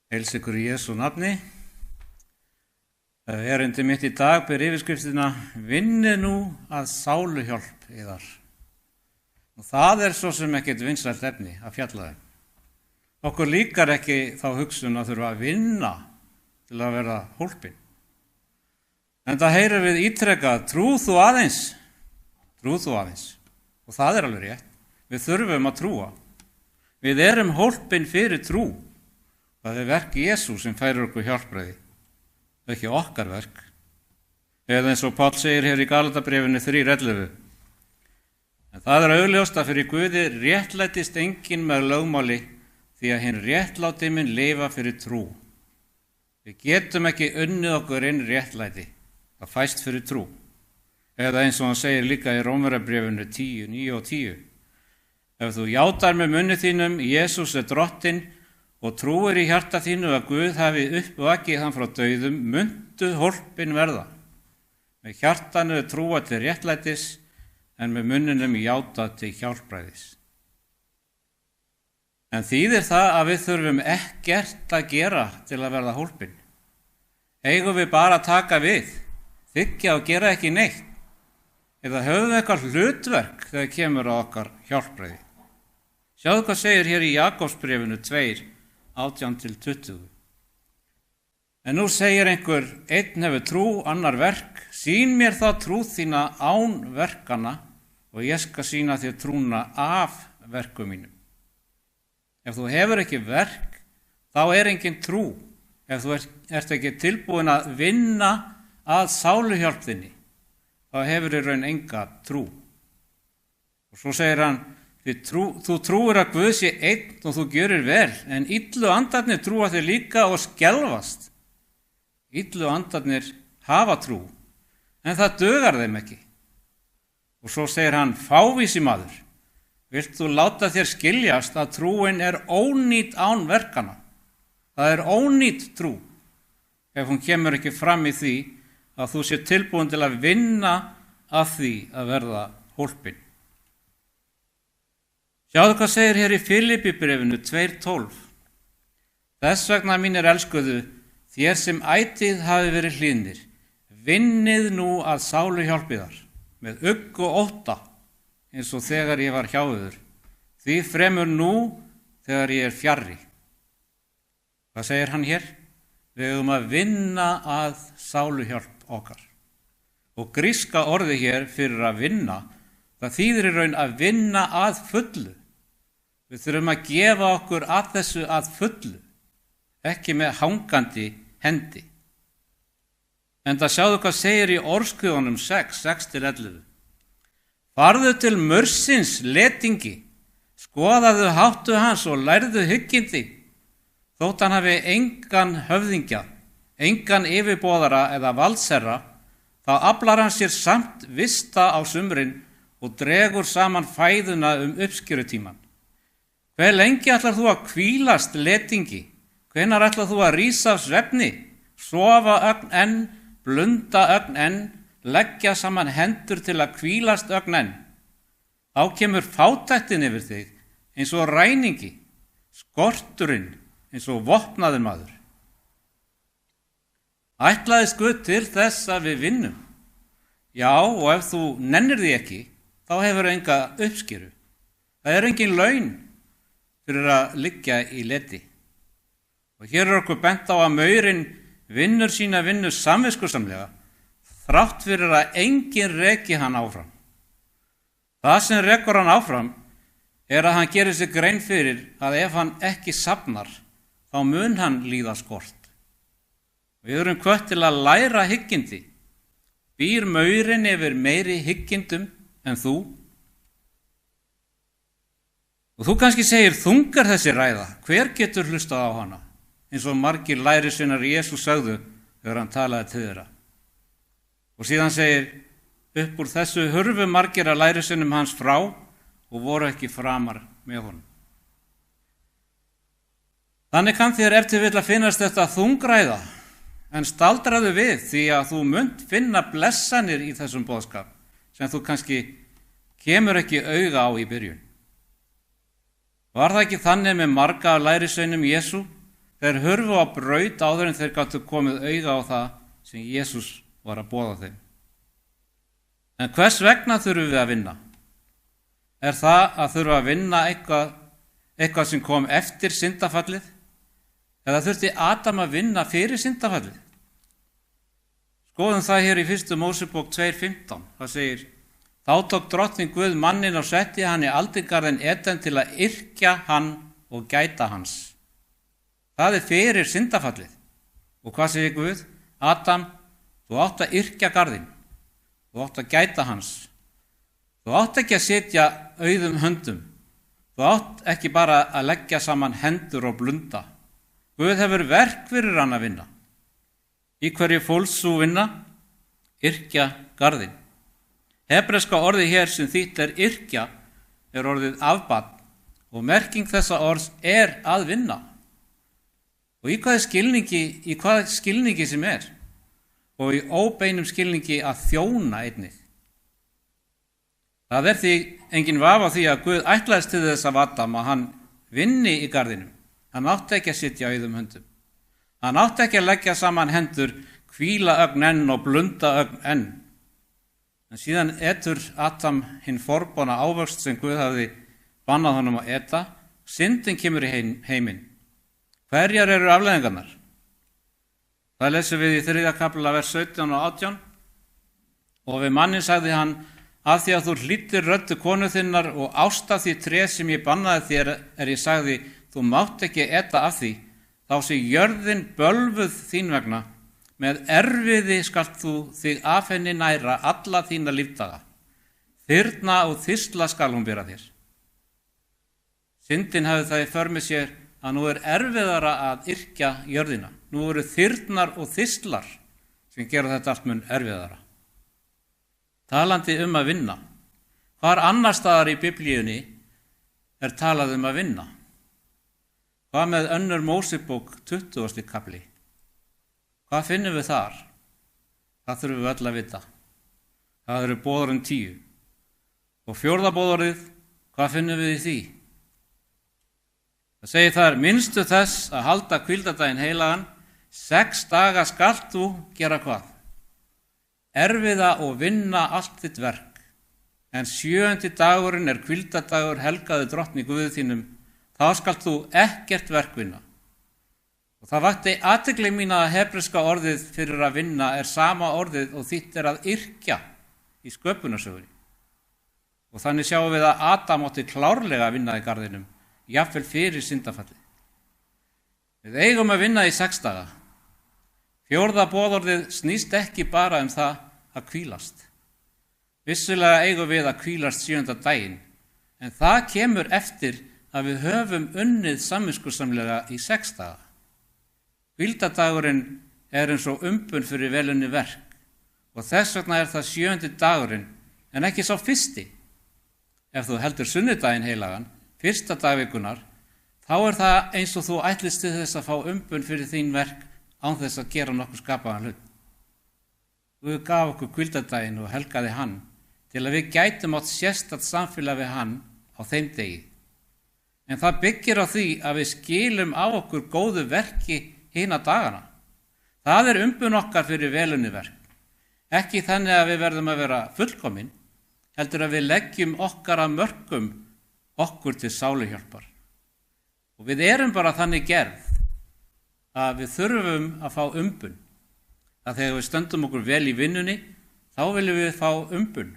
Heils ykkur í Jesú nafni. Erindi mitt í dag ber yfirskriftina Vinni nú að sáluhjálp yðar. Og það svo sem ekkert vinsælt efni að fjalla þeim. Okkur líkar ekki þá hugsun að þurfa að vinna til að verða hólpin. En það heyrir við ítrekað, trú þú aðeins. Og það alveg rétt. Við þurfum að trúa. Við erum hólpin fyrir trú. Það verk Jesú sem færir okkur hjálpræði, ekki okkar verk. Eða eins og Páll segir hér í Galatabréfinu 3:11. En það augljóst að fyrir Guði réttlætist enginn með lögmáli, því að hinn réttláti mun lifa fyrir trú. Við getum ekki unnið okkur inn réttlæti, það fæst fyrir trú. Eða eins og hann segir líka í Rómverjabréfinu 10:9 og 10. Ef þú játar með munni þínum Jesús drottinn og trúir í hjarta þínu að Guð hafi uppvakið hann frá dauðum, muntu hólpin verða. Með hjartanu trúa til réttlætis, en með munninum játa til hjálpræðis. En þýðir það að við þurfum ekkert að gera til að verða hólpin? Eigum við bara að taka við, þiggja og gera ekki neitt? Eða höfum við eitthvað hlutverk þegar kemur á okkar hjálpræði? Sjáðu hvað segir hér í Jakobsbréfinu 2:18-20. En nú segir einhver, einn hefur trú, annar verk, sín mér þá trú þína án verkana og ég skal sýna þér trúna af verkum mínum. Ef þú hefur ekki verk, þá engin trú. Ef þú ert ekki tilbúin að vinna að sáluhjálp þinni, þá hefur í raun enga trú. Og svo segir hann, þú trúir að Guð sé einn og þú gjörir vel, en illu andarnir trúa þér líka og skelfast. Illu andarnir hafa trú, en það dugar þeim ekki. Og svo segir hann, fávísi maður, vilt þú láta þér skiljast að trúin ónýt án verkana? Það ónýt trú, ef hún kemur ekki fram í því að þú sé tilbúin til að vinna að því að verða hólpin. Sjáðu hvað segir hér í Filippibréfinu 2:12. Þess vegna mínir elskuðu, þér sem ætíð hafi verið hlýðnir, vinnið nú að sáluhjálp yðar, með ugg og ótta, eins og þegar ég var hjá yður, því fremur nú þegar ég fjarri. Hvað segir hann hér? Við eigum að vinna að sáluhjálp okkar. Og gríska orði hér fyrir að vinna, það þýðir í raun að vinna að fullu. Við þurfum að gefa okkur að þessu að fullu, ekki með hangandi hendi. En það sjáðu hvað segir í Orðskviðunum 6:11. Farðu til Mörsins letingi, skoðaðu háttu hans og lærðu hyggindi, þótt hann hafi engan höfðingja, engan yfirboðara eða valdsherra, þá aflar hann sér samt vista á sumrin og dregur saman fæðuna uppskjörutíman. Hve lengi ætlar þú að hvílast letingi? Hvenær ætlar þú að rísa af svefni? Sofa ögn enn, blunda ögn enn, leggja saman hendur til að hvílast ögn enn. Þá kemur fátæktin yfir þig eins og ræningi, skorturinn eins og vopnaður maður. Ætlaðist Guð til þess að við vinnum? Já, og ef þú nennir því ekki, þá hefur enga uppskjöru. Það engin laun fyrir að liggja í leti. Og hér okkur bent á að maurinn vinnur sína vinnu samviskusamlega, þrátt fyrir að enginn reki hann áfram. Það sem rekur hann áfram að hann gerir sig grein fyrir að ef hann ekki safnar, þá mun hann líða skort. Við erum hvött til að læra hyggindi. Býr maurinn yfir meiri hyggindum en þú? Og þú kannski segir, þungar þessi ræða, hver getur hlustað á hana? Eins og margir lærisveinar Jesú sögðu þegar hann talaði til þeirra. Og síðan segir, upp úr þessu hurfu margir að lærisveinum hans frá og voru ekki framar með honum. Þannig kann þér til vill að finnast þetta þungræða, en staldraðu við því að þú munt finna blessanir í þessum boðskap sem þú kannski kemur ekki auga á í byrjun. Var það ekki þannig með marga af lærisveinum Jesú? Þeir hurfu á braut áður en þeir gátu komið auga á það sem Jesús var að boða þeim. En hvers vegna þurfum við að vinna? Er það að þurfa að vinna eitthvað sem kom eftir syndafallið? Eða þurfti Adam að vinna fyrir syndafallið? Skoðum það hér í 1. Mósebók 2:15. Það segir: Þá tók drottning Guð manninn og setti hann í aldingarðinn Eden til að yrkja hann og gæta hans. Það er fyrir syndafallið. Og hvað segir Guð? Adam, þú átt að yrkja garðinn. Þú átt að gæta hans. Þú átt ekki að sitja auðum höndum. Þú átt ekki bara að leggja saman hendur og blunda. Guð hefur verk fyrir hann að vinna. Í hverju fólst sú vinna? Yrkja garðinn. Hebreska orðið hér sem þýtt er yrkja er orðið afbat og merking þessa orðs er að vinna. Og í hvaða skilningi sem er, og í óbeinum skilningi að þjóna einnig. Það er því engin vafa á því að Guð ætlaðist til þess af Adam að hann vinni í garðinum. Hann átti ekki að sitja auðum höndum. Hann átti ekki að leggja saman hendur, hvíla ögn enn og blunda ögn enn. En síðan etur Adam hinn forbána ávöxt sem Guð hafði bannað honum að eta. Syndin kemur í heiminn. Hverjar eru afleiðingarnar? Það lesum við í 3. kafla vers 17 og 18. Og við manninn sagði hann: Af því að þú hlýddir röddu konu þinnar og ástaf því tré sem ég bannaði þér ég sagði: Þú mátt ekki eta af því, þá sé jörðin bölvuð þín vegna. Með erfiði skalt þú þig af henni næra alla þína lífdaga. Þyrna og þysla skal hún bera þér. Syndin hafði það í för með sér að nú er erfiðara að yrkja jörðina. Nú eru þyrnar og þyslar sem gera þetta allt mun erfiðara. Talandi að vinna. Hvar annar staðar í Biblíunni er talað að vinna? Hvað með 2. Mósebók 20. kafli? Hvað finnum við þar? Það þurfum við öll að vita. Það eru boðorðin 10. Og 4. boðorðið, hvað finnum við í því? Það segir þar: Minnstu þess að halda hvíldardaginn heilagan, 6 daga skalt þú gera hvað? Erfiða og vinna allt þitt verk. En 7. dagurinn er hvíldardagur helgaður drottni Guði þínum. Þá skalt þú ekkert verk vinna. Og það vakti athygli mína að hebreska orðið fyrir að vinna er sama orðið og þýtt er að yrkja í sköpunarsögunni. Og þannig sjáum við að Adam átti klárlega að vinna í garðinum, jafnvel fyrir syndafallið. Við eigum að vinna í 6 daga. 4. boðorðið snýst ekki bara um það að hvílast. Vissulega eigum við að hvílast 7. daginn, en það kemur eftir að við höfum unnið samviskusamlega í 6 daga. Hvíldardagurinn er eins og umbun fyrir velunni verk og þess vegna er það 7. dagurinn en ekki sá 1. Ef þú heldur sunnudaginn heilagan, 1. dagvikunar, þá er það eins og þú ætlist til þess að fá umbun fyrir þín verk án þess að gera nokkuð skapaðan hlut. Guð gaf okkur hvíldardaginn og helgaði hann til að við gætum átt sérstakt samfélag við hann á þeim degi. En það byggir á því að við skilum á okkur góðu verki hina dagana. Það er umbun okkar fyrir velunni verk. Ekki þannig að við verðum að vera fullkomin, heldur að við leggjum okkar að mörkum okkur til sáluhjálpar. Og við erum bara þannig gerð að við þurfum að fá umbun. Að þegar við stöndum okkur vel í vinnunni, þá viljum við fá umbun.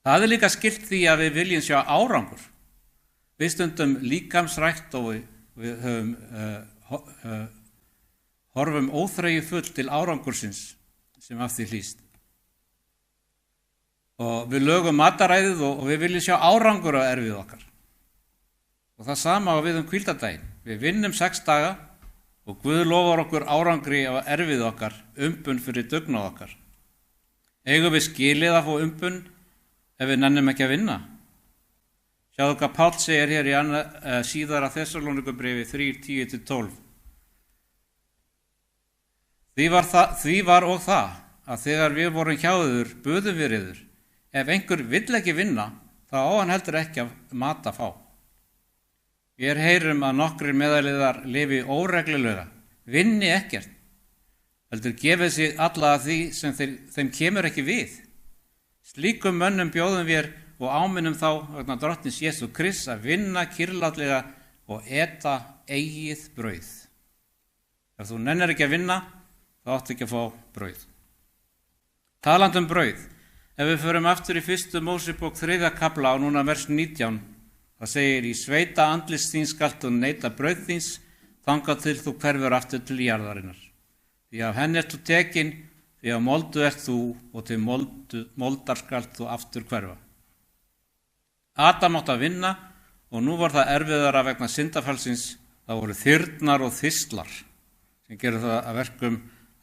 Það er líka skylt því að við viljum sjá árangur. Við stundum líkamsrækt og við horfum óþreyju full til árangursins sem af því hlýst. Og við lögum mataræðið og við viljum sjá árangur á erfið okkar. Og það sama á við hvíldardaginn. Við vinnum 6 daga og Guð lofar okkur árangri á erfið okkar, umbun fyrir dugnað okkar. Eigum við skilið að fá umbun ef við nennum ekki að vinna? Sjáðu hvað Páll segir hér í síðara Þessalónikubréfi 3:10-12. Því var og það að þegar við vorum hjá yður, buðum við yður. Ef einhver vill ekki vinna, þá á hann heldur ekki að mat að fá. Við heyrum að nokkrir meðaliðar lifi óreglulega, vinni ekkert, heldur gefið sig alla að því sem þeim kemur ekki við. Slíkum mönnum bjóðum við og áminnum þá vegna drottins Jesú Krists að vinna kyrrlátlega og eta eigið brauð. Ef þú nennir ekki að vinna, þá áttu ekki að fá brauð. Talandi brauð, ef við förum aftur í 1. Mósebók 3. kafla og núna vers 19, það segir: í sveita andlis þín skalt þú neyta brauð þíns, þangað til þú hverfur aftur til jarðarinnar. Því af henni ert þú tekin, því af moldu ert þú og til moldar skalt þú aftur hverfa. Adam átti að vinna og nú var það erfiðara vegna syndafallsins. Það voru þyrnar og þistlar sem gerðu það að verkum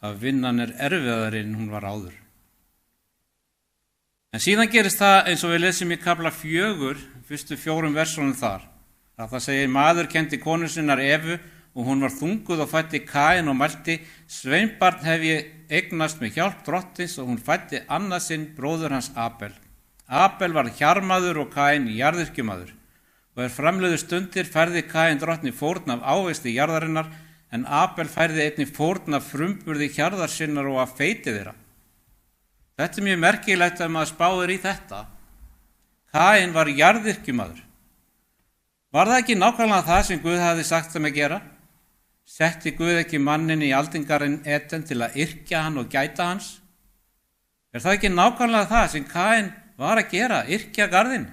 að vinnan er erfiðari en hún var áður. En síðan gerist það eins og við lesum í kafla 4, fyrstu 4 versunum þar, að það segir: maður kenndi konu sinnar Evu og hún var þunguð og fæddi Kain og mælti: sveinbarn hef ég eignast með hjálp drottins, og hún fæddi annað sinn, bróður hans Abel. Abel var hjarmaður og Kain jarðyrkjumaður, og framliðu stundir færði Kain drottni fórn af ávexti jarðarinnar, en Abel færði einnig fórn af frumburði hjarðar sinnar og af feiti þeirra. Þetta er mjög merkilegt að maður spáir í þetta. Kain var jarðyrkjumaður. Var það ekki nákvæmlega það sem Guð hafði sagt þeim að gera? Setti Guð ekki mannin í aldingarinn Eden til að yrkja hann og gæta hans? Er það ekki nákvæmlega það sem Kain var að gera, yrkja garðinn?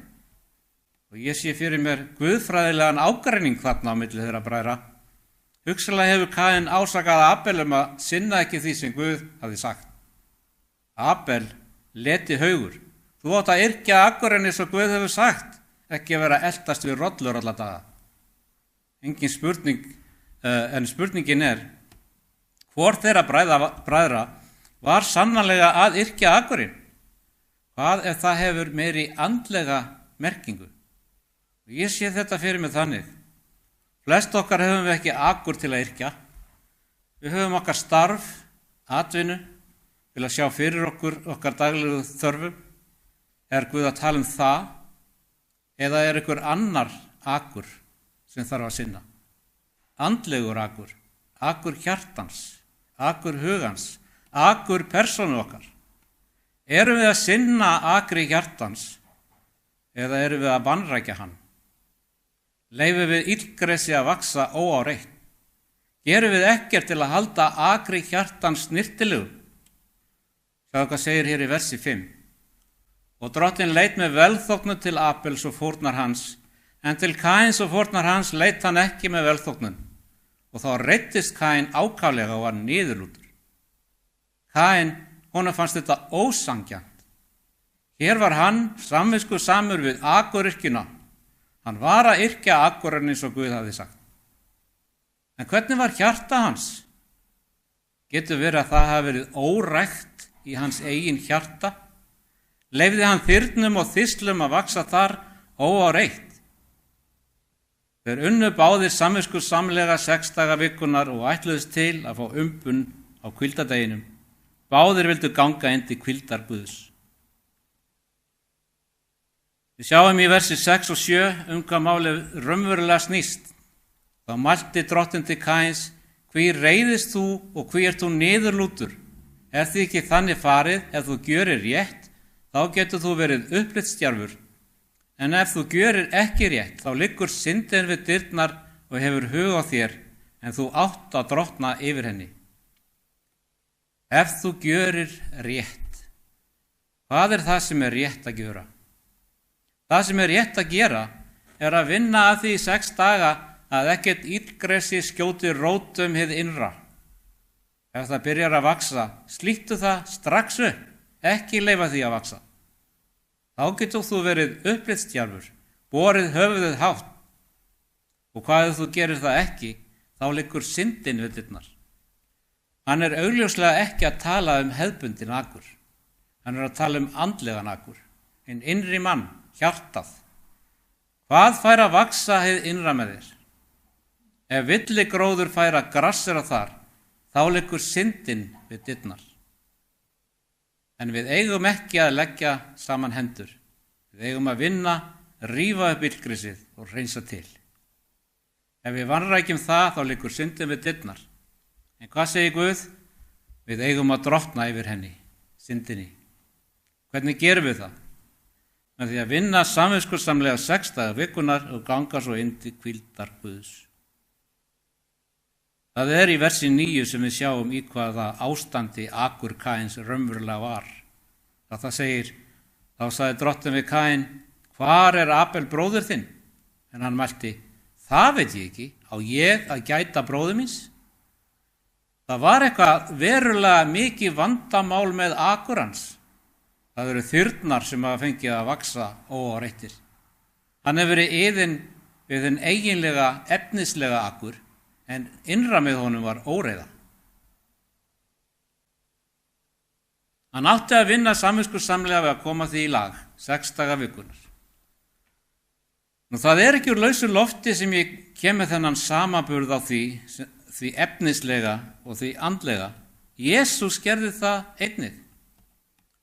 Og ég sé fyrir mér guðfræðilegan ágreining þarna á milli þeirra bræðra. Hugsanlega hefur Kain ásakað Abel að sinna ekki því sem Guð hafði sagt. Abel leti haugur. Þú átt að yrkja akurinn eins og Guð hefur sagt, ekki að vera að eltast við rollur alla daga. Engin spurning, en spurningin er: hvor þeirra bræðra var sannarlega að yrkja akurinn? Hvað ef það hefur meiri andlega merkingu? Og ég sé þetta fyrir mig þannig: flest okkar höfum við ekki akur til að yrkja. Við höfum okkar starf, atvinnu, til að sjá fyrir okkar daglegu þörfum. Er Guð að tala það? Eða er einhver annar akur sem þarf að sinna? Andlegur akur, akur hjartans, akur hugans, akur persónu okkar. Erum við að sinna akri hjartans eða erum við að vanrækja hann? Leifum við illgresi að vaksa óáreitt? Gerum við ekkert til að halda akri hjartans snyrtilegu? Sjáðu hvað segir hér í versi 5. Og drottinn leit með velþóknun til Abels og fórnar hans, en til Kains og fórnar hans leit hann ekki með velþóknun. Og þá reiddist Kain ákaflega og var niðurlútur. Kain, honum fannst þetta ósanngjarnt. Hér var hann samviskusamur við akuryrkjuna. Hann var að yrkja akurinn eins og Guð hafði sagt. En hvernig var hjarta hans? Getur verið að það hafi verið órækt í hans eigin hjarta? Leyfði hann þyrnum og þislum að vaksa þar óáreitt? Þeir unnu báðir samviskusamlega 6 daga vikunar og ætluðust til að fá umbun á hvíldardeginum. Báðir vildu ganga inn til hvíldar Guðs. Við sjáum í versi 6 og 7 hvað málið raunverulega snýst. Þá mælti drottinn til Kains: hví reiðist þú og hví ert þú niðurlútur? Er því ekki þannig farið, ef þú gjörir rétt, þá getur þú verið upplitsdjarfur. En ef þú gjörir ekki rétt, þá liggur syndin við dyrnar og hefur hug á þér, en þú átt að drottna yfir henni. Ef þú gjörir rétt. Hvað er það sem er rétt að gjöra? Það sem er rétt að gera er að vinna að því 6 daga að ekkert illgresi skjóti rótum hið innra. Ef það byrjar að vaksa, slíktu það strax upp, ekki leyfa því að vaksa. Þá getur þú verið upplitsdjarfur, borið höfuðið hátt. Og hvað ef þú gerir það ekki, þá liggur syndin við dyrnar. Hann er augljóslega ekki að tala hefðbundin akur. Hann er að tala andlegan akur, hinn innri mann, hjartað. Hvað fær að vaksa hið innra með þér? Ef villigróður fær að grassera þar, þá liggur syndin við dyrnar. En við eigum ekki að leggja saman hendur. Við eigum að vinna, rífa upp illgrisið og hreinsa til. Ef við vanrækjum það, þá liggur syndin við dyrnar. En hvað segir Guð? Við eigum að drottna yfir henni, syndinni. Hvernig gerum við það? Með því að vinna samviskusamlega 6 daga vikunar og ganga svo inn til hvíldar Guðs. Það er í versi 9 sem við sjáum í hvaða ástandi akur Kains raunverulega var. Það segir, þá sagði drottinn við Kain, hvar er Abel bróðir þinn? En hann mælti, það veit ég ekki, á ég að gæta bróður míns? Það var eitthvað verulega mikið vandamál með akur hans. Það eru þyrnar sem hafa fengið að vaksa óáreittir. Hann hefur verið iðinn við hinn eiginlega efnislega akur, en innra með honum var óreiða. Hann átti að vinna samviskusamlega við að koma því í lag, 6 daga vikunar. Nú það er ekki úr lausu lofti sem ég kem með þennan samaburð á því efnislega og því andlega. Jesús gerði það einnig.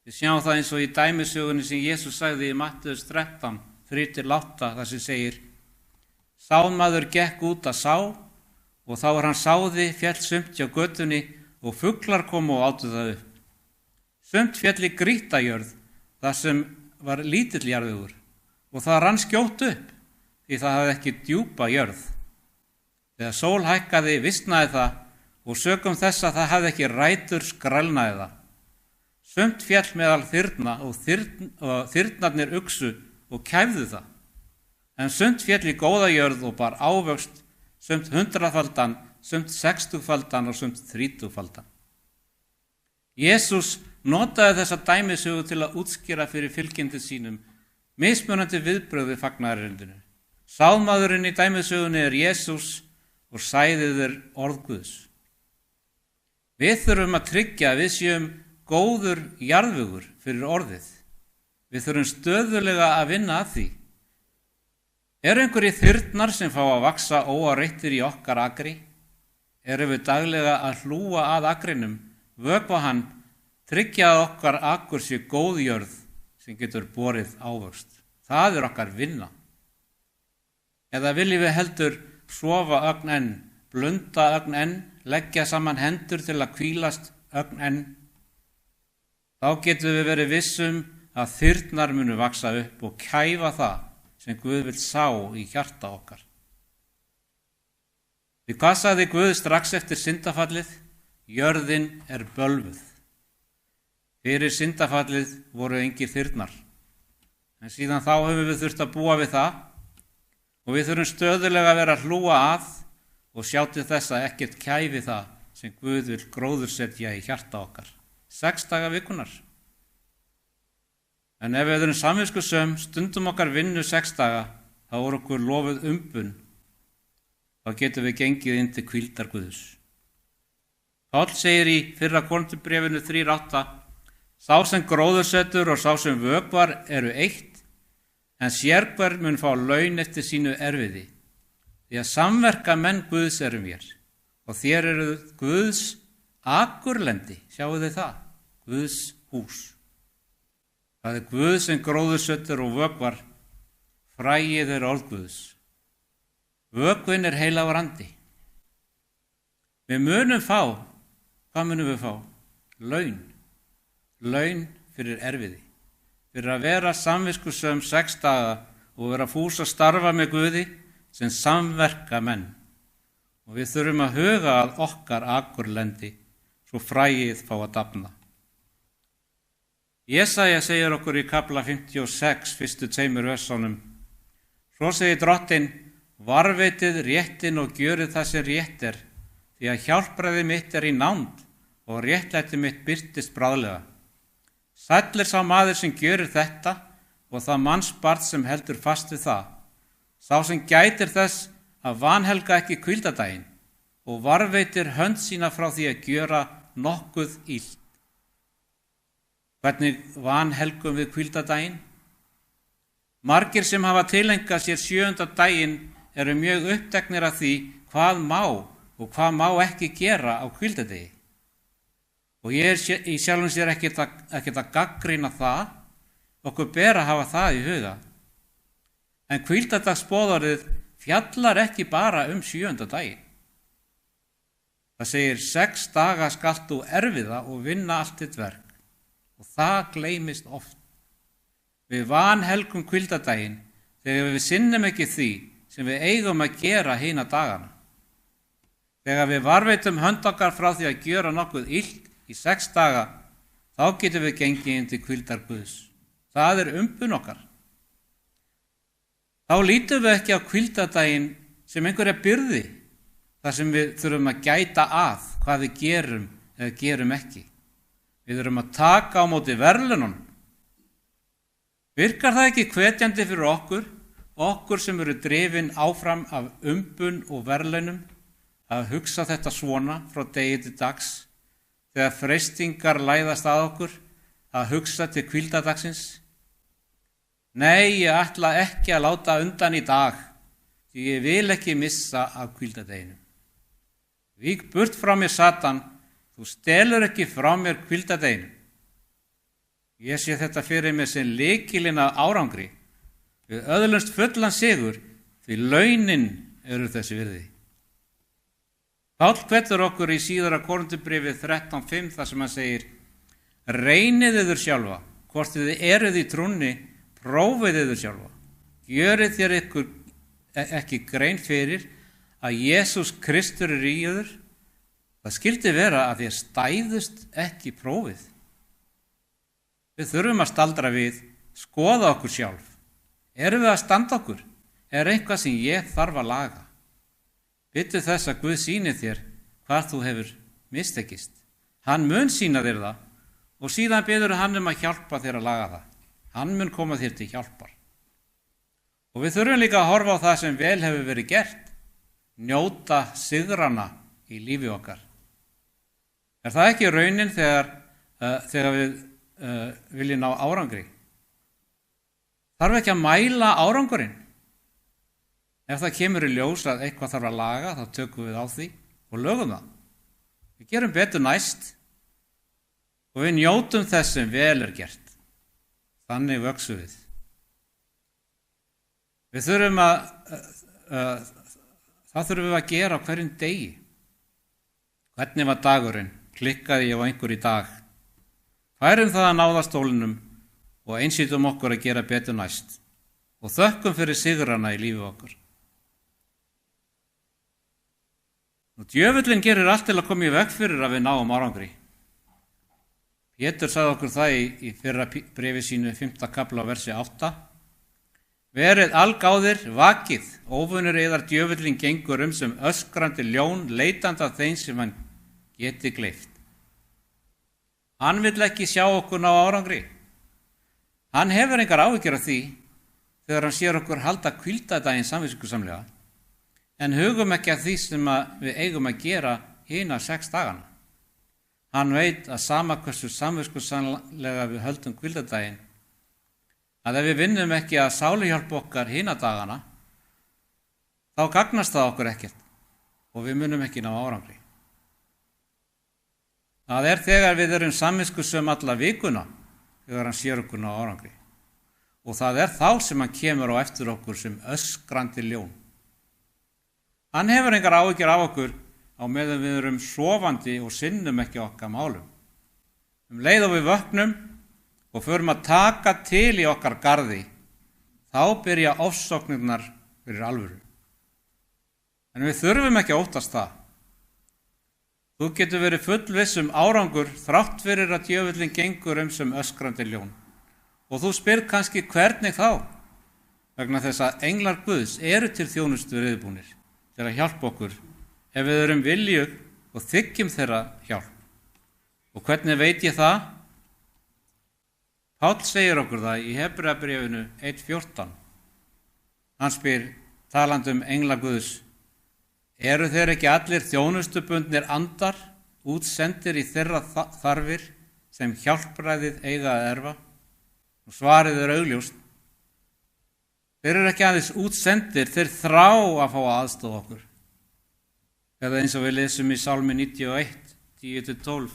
Við sjáum það eins og í dæmisögunni sem Jesús sagði í Mattheus 13, 3-8, þar sem segir, sámaður gekk út að sá, og þá hann sáði, féll sumt hjá götunni og fuglar komu og átu það upp. Sumt féll í grýttajörð, þar sem var lítill jarðvegur, og það rann skjótt upp, því það hafði ekki djúpa jörð. Þegar sól hækkaði, visnaði það, og sökum þess að það hafði ekki rætur, skrælnaði það. Sumt féll meðal þyrna og þyrnarnir uxu og kæfðu það. En sumt féll í góða jörð og bar ávöxt, sumt 100-faldan, sumt 60-faldan og sumt 30-faldan. Jesús notaði þessa dæmisögu til að útskýra fyrir fylgjendum sínum mismunandi viðbrögð við fagnaðarerindinu. Sámaðurinn í dæmisögunni er Jesús og sæðið er orð Guðs. Við þurfum að tryggja að við séum góður jarðvegur fyrir orðið. Við þurfum stöðulega að vinna að því. Eru einhverjir þyrnar sem fá að vaksa óáreittir í okkar akri? Erum við daglega að hlúa að akrinum, vökva hann, tryggja að okkar akur sé góð jörð sem getur borið ávöxt? Það er okkar vinna. Eða viljum við heldur sofa ögn enn, blunda ögn enn, leggja saman hendur til að hvílast ögn enn? Þá getum við verið vissum að þyrnar munu vaksa upp og kæfa það sem Guð vil sá í hjarta okkar. Því hvað sagði Guð strax eftir syndafallið? Jörðin er bölvuð. Fyrir syndafallið voru engir þyrnar. En síðan þá höfum við þurft að búa við það og við þurfum stöðulega að vera að hlúa að og sjá til þess að ekkert kæfi það sem Guð vil gróðursetja í hjarta okkar. 6 daga vikunar. En ef við erum samviskusöm, stundum okkar vinnu 6 daga, þá er okkur lofuð umbun. Þá getum við gengið inn til hvíldar Guðs. Páll segir í 1. Korinthubréfinu 3:8, sá sem gróðursetur og sá sem vökvar eru eitt, en sérhver mun fá laun eftir sínu erfiði. Því að samverka menn Guðs erum vér, og þér eru Guðs akurlendi, sjáu þið það, Guðs hús. Það er Guð sem gróðursetur og vökvar, fræið er orð Guðs. Vökvinn er heilagur andi. Við munum fá, hvað munum við fá? Laun. Laun fyrir erfiði. Fyrir að vera samviskusöm 6 daga og vera fús að starfa með Guði sem samverka menn. Og við þurfum að huga að okkar akurlendi svo fræið fá að dafna. Jesaja segir okkur í kapla 56, fyrstu 2 versunum, svo segir drottinn, varveitið réttin og gjörið það sem rétt er, því að hjálpræði mitt er í nánd og réttlæti mitt birtist bráðlega. Sæll er sá maður sem gjörir þetta og það mannsbarn sem heldur fast við það, sá sem gætir þess að vanhelga ekki hvíldardaginn og varveitir hönd sína frá því að gjöra nokkuð illt. Hvernig vanhelgum við hvíldardaginn? Margir sem hafa tilengað sér 7. daginn eru mjög uppteknir af því hvað má og hvað má ekki gera á hvíldardegi. Og ég er í sjálfum sér ekkert að gagnrýna það, okkur ber að hafa það í huga. En hvíldardagsboðorðið fjallar ekki bara 7. daginn. Það segir 6 daga skalt þú erfiða og vinna allt þitt verk og það gleymist oft. Við vanhelgum hvíldardaginn þegar við sinnum ekki því sem við eigum að gera hina dagana. Þegar við varveitum hönd okkar frá því að gjöra nokkuð illt í 6 daga, þá getum við gengið inn til hvíldar Guðs. Það umbun okkar. Þá lítum við ekki á hvíldardaginn sem einhverja byrði, þar sem við þurfum að gæta að hvað við gerum eða gerum ekki. Við þurfum að taka á móti verðlaununum. Virkar það ekki hvetjandi fyrir okkur sem eru drifin áfram af umbun og verðlaunum, að hugsa þetta svona frá degi til dags, þegar freistingar læðast að okkur, að hugsa til hvíldardagsins? Nei, ég ætla ekki að láta undan í dag, því ég vil ekki missa af hvíldardeginum. Vík burt frá mér, Satan, þú stelur ekki frá mér hvíldardeginum. Ég sé þetta fyrir mér sem lykilinn að árangri. Við öðlumst fullan sigur, því launin eru þessi virði. Páll hvetur okkur í síðara Korinthubréfið 13:5 þar sem hann segir: reynið yður sjálfa, hvort þið eruð í trúnni, prófið yður sjálfa. Gjörið þér ykkur ekki grein fyrir að Jesús Kristur í yður. Það skyldi vera að þér stæðust ekki prófið. Við þurfum að staldra við, skoða okkur sjálf. Erum við að standa okkur? Er eitthvað sem ég þarf að laga? Bittu þess að Guð sýni þér hvað þú hefur mistekist. Hann mun sýna þér það og síðan biður hann að hjálpa þér að laga það. Hann mun koma þér til hjálpar. Og við þurfum líka að horfa á það sem vel hefur verið gert. Njóta sigrana í lífi okkar. Er það ekki raunin þegar við viljum ná árangri? Þarf ekki að mæla árangurinn? Ef það kemur í ljós að eitthvað þarf að laga, þá tökum við á því og lögum það. Við gerum betur næst og við njótum þess sem vel er gert. Þannig vöxum við. Það þurfum við að gera á hverjum degi. Hvernig var dagurinn? Klikkaði ég á einhver í dag? Færum það að náða stólinum og einsýtum okkur að gera betur næst og þökkum fyrir sigrana í lífi okkur. Djöfullinn gerir allt til að koma í veg fyrir að við náum árangri. Pétur sagði okkur það í fyrra bréfi sínu 5. kafla versi 8. Verið algáðir, vakið, óvinur yðar djöfullinn gengur sem öskrandi ljón, leitandi að þeim sem hann geti gleypt. Hann vill ekki sjá okkur ná árangri. Hann hefur engar áhyggjur af því þegar hann sér okkur halda hvíldardaginn samviskusamlega, en hugum ekki að því sem við eigum að gera hina 6 dagana. Hann veit að sama hversu samviskusamlega við höldum hvíldardaginn, að ef við vinnum ekki að sáluhjálpa okkar hina dagana, þá gagnast það okkur ekkert og við munum ekki ná árangri. Það er þegar við erum samviskusöm alla vikuna, þegar hann sér okkur ná árangri. Og það er þá sem hann kemur á eftir okkur sem öskrandi ljón. Hann hefur engar áhyggjur af okkur á meðan við erum sofandi og sinnum ekki okkar málum. Leið og við vöknum og förum að taka til í okkar garði, þá byrja ofsóknirnar fyrir alvöru. En við þurfum ekki að óttast það. Þú getur verið fullviss árangur þrátt fyrir að djöfullinn gengur sem öskrandi ljón. Og þú spyr kannski hvernig þá? Vegna þess að englar Guðs eru til þjónustu reiðubúnir til að hjálpa okkur ef við erum viljug og þiggjum þeirra hjálp. Og hvernig veit ég það? Páll segir okkur það í Hebreabréfinu 1:14. Hann spyr, talandi englar Guðs: eru þeir ekki allir þjónustubundnir andar, útsendir í þeirra þarfir sem hjálpræðið eiga að erfa? Og svarið er augljóst. Þeir eru ekki aðeins útsendir, þeir þrá að fá aðstoð okkur. Eða eins og við lesum í Sálmi 91, 10-12.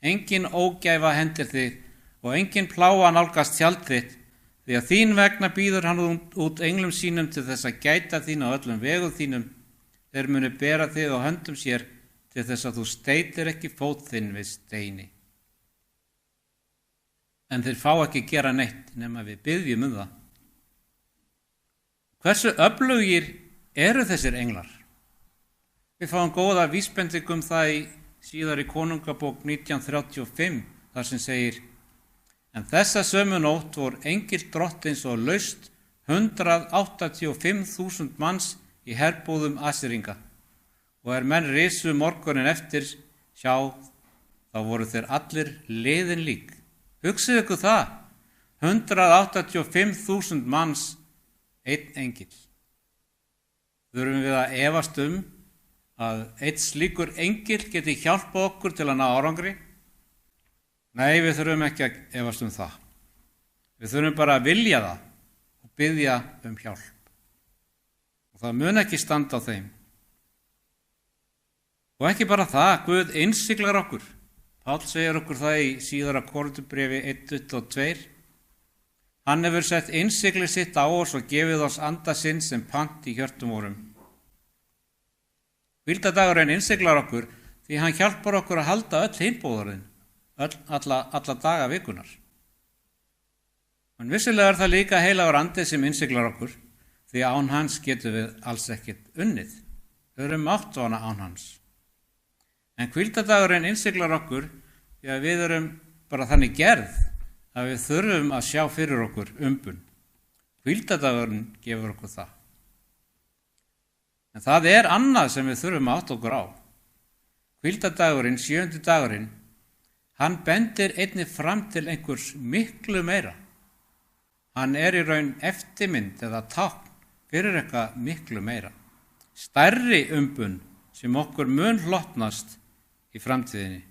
Engin ógæfa hendir þig og engin plága nálgast tjald þitt Því að þín vegna býður hann út englum sínum til þess að gæta þín á öllum vegum þínum. Þeir munu bera þig á höndum sér til þess að þú steytir ekki fót þinn við steini. En þeir fá ekki gera neitt nema við biðjum það. Hversu öflugir eru þessir englar? Við fáum góða vísbendingum það í síðari Konungabók 1935 þar sem segir: En þessa sömu nótt vor engill drottins og laust 185.000 manns í herbúðum Assýringa. Og menn risu morgunin eftir, sjá, þá voru þeir allir liðin lík. Hugsið ykkur það, 185.000 manns, einn engill. Þurfum við að efast að einn slíkur engill geti hjálpað okkur til að ná árangri? Nei, við þurfum ekki að efast það. Við þurfum bara að vilja það og biðja hjálp. Og það mun ekki standa á þeim. Og ekki bara það, Guð innsiglar okkur. Páll segir okkur það í síðara Korinthubréfi 1:22. Hann hefur sett innsiglið sitt á oss og gefið oss anda sinn sem pant í hjörtum vorum. Hvíldardagurinn innsiglar okkur því hann hjálpar okkur að halda öll hinboðorðin. Alla daga vikunar. En vissilega það líka heilagur andi sem innsiglar okkur, því án hans getum við alls ekkert unnið. Við erum máttvana án hans. En hvíldardagurinn innsiglar okkur því að við erum bara þannig gerð að við þurfum að sjá fyrir okkur umbun. Hvíldardagurinn gefur okkur það. En það annað sem við þurfum að átta okkur á. Hvíldardagurinn, 7. dagurinn, hann bendir einnig fram til einhvers miklu meira. Hann í raun eftirmynd eða tákn fyrir eitthvað miklu meira. Stærri umbun sem okkur mun hlotnast í framtíðinni.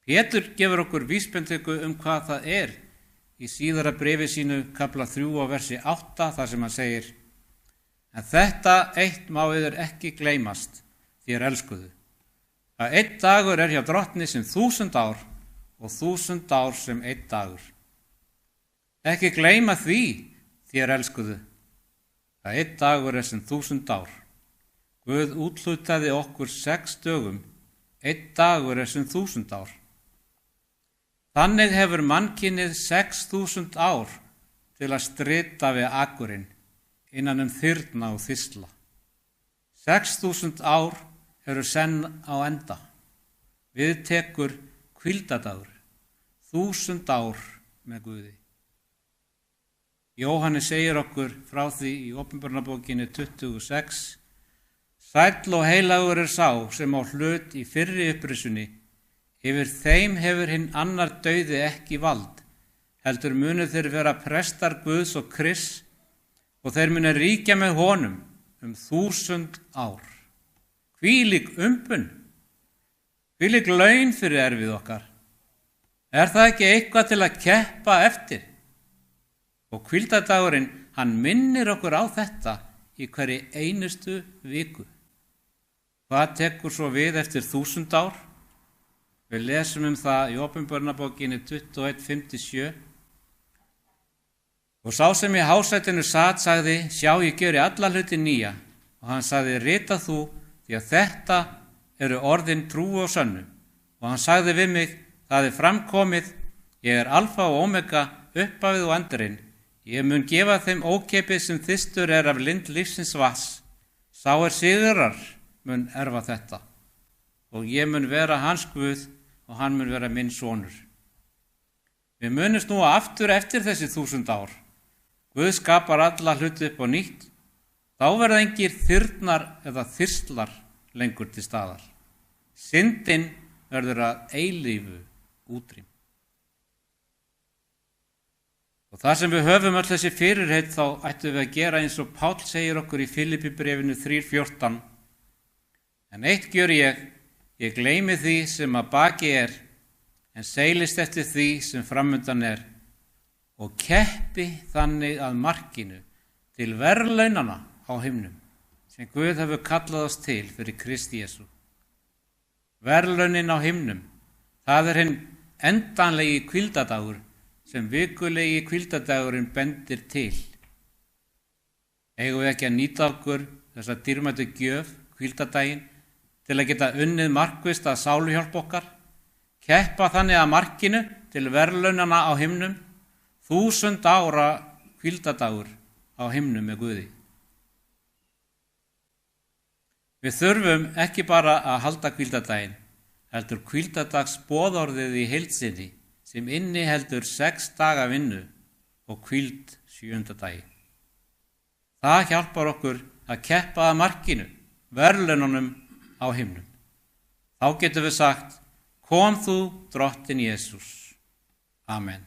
Pétur gefur okkur vísbendingu hvað það í síðara bréfi sínu kafla 3 og versi 8 þar sem hann segir: En þetta eitt má yður ekki gleymast, þér elskuðu. Að einn dagur hjá drottni sem 1000 ár og 1000 ár sem einn dagur. Ekki gleyma því, þér elskuðu, að einn dagur sem 1000 ár. Guð úthlutaði okkur 6 dögum, einn dagur sem 1000 ár. Þannig hefur mannkynið 6000 ár til að strita við akurinn innan þyrna og þisla. 6000 ár eru senn á enda. Við tekur hvíldadagur, 1000 ár með Guði. Jóhannes segir okkur frá því í Opinberunarbókinni 26: Sæll og heilagur sá sem á hlut í fyrri upprisunni, yfir þeim hefur hinn annar dauði ekki vald, heldur munu þeir vera prestar Guðs og Krists og þeir munu ríkja með honum 1000 ár. Hvílík umbun, hvílík laun fyrir erfið okkar. Það ekki eitthvað til að keppa eftir? Og hvíldardagurinn, hann minnir okkur á þetta í hverri einustu viku. Hvað tekur svo við eftir 1000 ár? Við lesum það í Opinberunarbókinni 21:57. Og sá sem í hásætinu sat sagði: Sjá, ég geri alla hluti nýja. Og hann sagði: Rita þú, því að þetta eru orðin trú og sönnu. Og hann sagði við mig: Það framkomið, ég alfa og omega, upphafið og endurinn. Ég mun gefa þeim ókeypið sem þyrstur af lind lífsins vatns. Sá sigrar mun erfa þetta. Og ég mun vera hans Guð og hann mun vera minn sonur. Við munum snúa aftur eftir þessi 1000 ár. Guð skapar alla hluti upp á nýtt. Þá verða engir þyrnar eða þyrslar lengur til staðar. Syndin verður að eilífu útrým. Og það sem við höfum öll þessi fyrirheit, þá ættum við að gera eins og Páll segir okkur í Filippibréfinu 3:14. En eitt gjöri ég gleymi því sem að baki en seilist eftir því sem framundan og keppi þannig að markinu til verðlaunana á himnum, sem Guð hefur kallað oss til fyrir Kristi Jesú. Verðlaunin á himnum, það hinn endanlegi hvíldadagur sem vikulegi hvíldardagurinn bendir til. Eigum við ekki að nýta okkur þessa dýrmætu gjöf, hvíldardaginn, til að geta unnið markvisst að sáluhjálp okkar, keppa þannig að markinu til verðlaunana á himnum, 1000 ára hvíldardagur á himnum með Guði. Við þurfum ekki bara að halda hvíldardaginn, heldur hvíldardags boðorðið í heild sinni sem inniheldur 6 daga vinnu og hvíld 7. dagi. Það hjálpar okkur að keppa að markinu, verðlaununum á himnum. Þá getum við sagt: Kom þú, Drottinn Jesús. Amen.